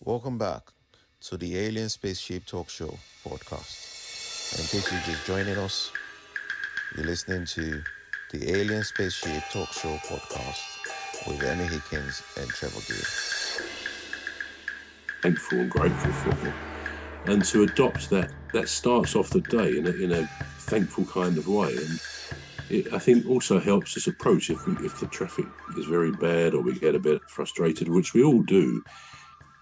Welcome back to the Alien Spaceship Talkshow podcast. And in case you're just joining us, you're listening to the Alien Spaceship Talkshow podcast with Emmy Hikins and Trevor Gear. Thankful and grateful for, and to adopt that starts off the day in a thankful kind of way, and it, I think, also helps us approach if the traffic is very bad or we get a bit frustrated, which we all do.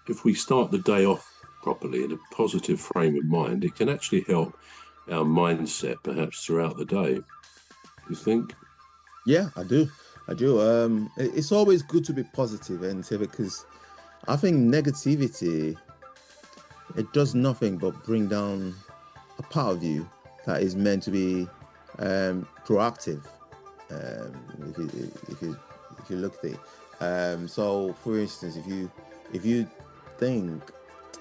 If we start the day off properly in a positive frame of mind, it can actually help our mindset perhaps throughout the day. You think? Yeah, I do. It's always good to be positive, and because I think negativity, it does nothing but bring down a part of you that is meant to be proactive. If you look at it, so for instance, if you think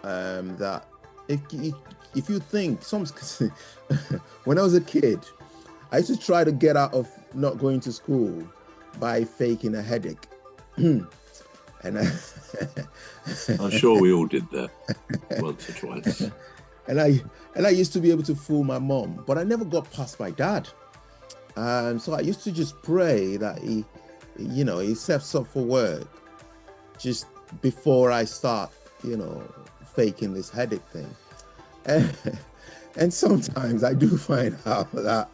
that if you think when I was a kid, I used to try to get out of not going to school by faking a headache. And I'm sure we all did that once or twice. And I used to be able to fool my mom, but I never got past my dad. So I used to just pray that he sets up for work just before I start, faking this headache thing. And sometimes I do find out that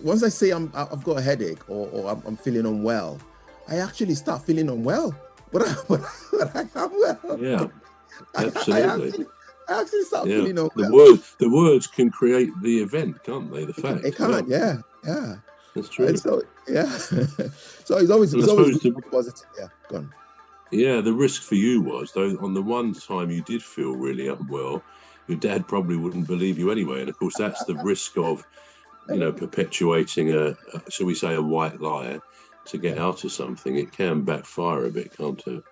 once I say I've got a headache or I'm feeling unwell, I actually start feeling unwell, but I am well. Yeah, absolutely. I actually start feeling unwell. The words can create the event, can't they? The fact. It can, yeah. That's true. And so, yeah. So it's always positive. Yeah, go on. Yeah, the risk for you was, though, on the one time you did feel really unwell, your dad probably wouldn't believe you anyway. And of course, that's the risk of, perpetuating shall we say, a white lie to get out of something. It can backfire a bit, can't it?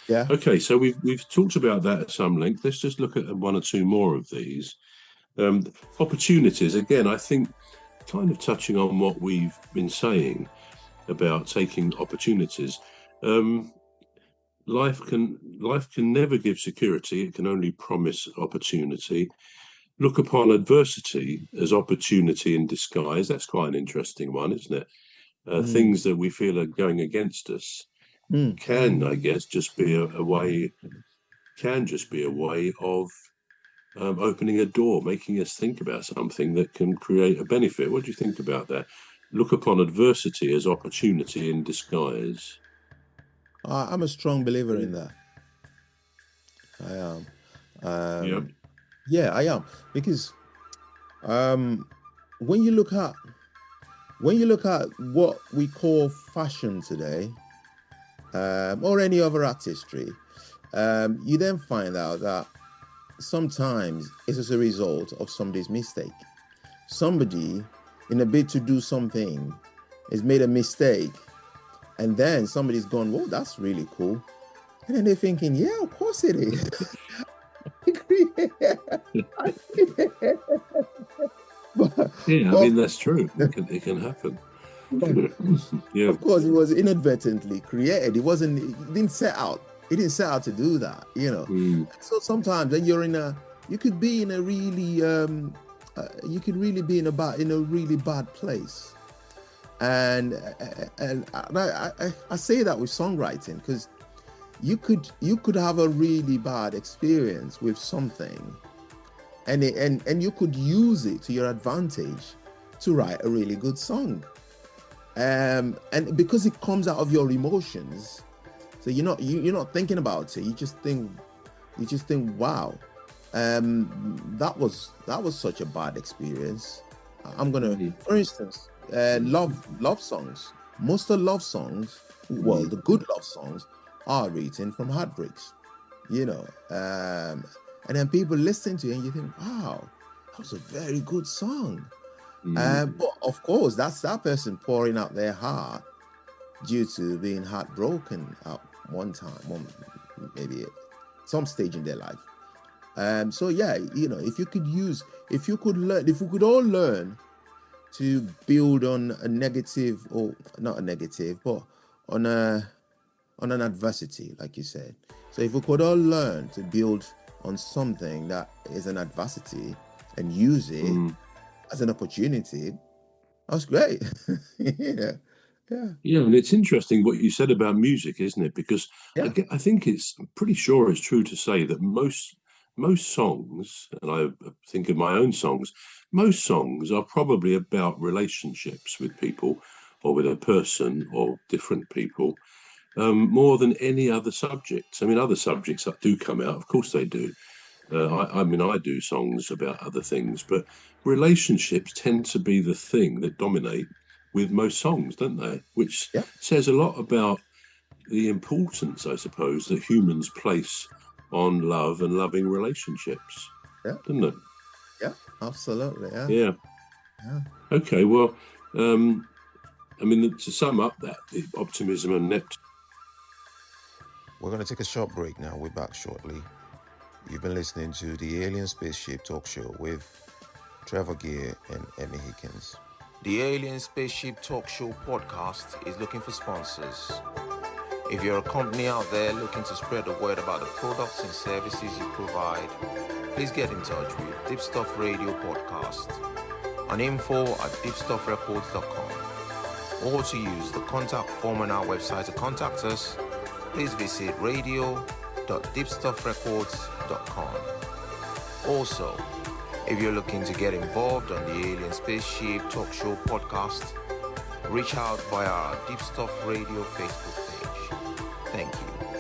Yeah. Okay, so we've talked about that at some length. Let's just look at one or two more of these. Opportunities, again, I think, kind of touching on what we've been saying about taking opportunities. Life can never give security. It can only promise opportunity. Look upon adversity as opportunity in disguise. That's quite an interesting one, isn't it? Things that we feel are going against us can, I guess, just be a way of opening a door, making us think about something that can create a benefit. What do you think about that? Look upon adversity as opportunity in disguise. I'm a strong believer in that. I am. Yeah, I am, because when you look at what we call fashion today, or any other artistry, you then find out that sometimes it's as a result of somebody's mistake. Somebody, in a bid to do something, has made a mistake, and then somebody's gone, "Whoa, that's really cool," and then they're thinking, "Yeah, of course it is." I mean, that's true. It can happen. Yeah. Of course, it was inadvertently created. It didn't set out to do that, So sometimes when you could be in a really, be in a really bad place. And I say that with songwriting, because you could have a really bad experience with something, and you could use it to your advantage to write a really good song. And because it comes out of your emotions, so you're not thinking about it. You just think, wow, that was such a bad experience. I'm gonna, for instance, love songs. Most of love songs, well, the good love songs, are written from heartbreaks, and then people listen to it and you think, wow, that was a very good song. But of course, that's that person pouring out their heart due to being heartbroken at one time, maybe at some stage in their life. So yeah, if we could all learn to build on a negative, or not a negative, but on a on an adversity, like you said. So if we could all learn to build on something that is an adversity and use it as an opportunity, that's great. Yeah. Yeah, and it's interesting what you said about music, isn't it? Because I think I'm pretty sure it's true to say that most songs, and I think of my own songs, most songs are probably about relationships with people or with a person or different people, more than any other subjects. I mean, other subjects that do come out, of course they do. I mean, I do songs about other things, but relationships tend to be the thing that dominate with most songs, don't they? Which says a lot about the importance, I suppose, that humans place on love and loving relationships, doesn't it? Yeah, absolutely. Yeah. Okay, well, I mean, to sum up that, the optimism and net. We're going to take a short break now. We're back shortly. You've been listening to the Alien Spaceship Talk Show with Trevor Gear and Emmy Hikins. The Alien Spaceship Talk Show podcast is looking for sponsors. If you're a company out there looking to spread the word about the products and services you provide, please get in touch with Deepstuff Radio Podcast on info@deepstuffrecords.com, or to use the contact form on our website to contact us, please visit radio.deepstuffrecords.com. Also, if you're looking to get involved on the Alien Spaceship Talk Show podcast, reach out via our Deepstuff Radio Facebook page. Thank you.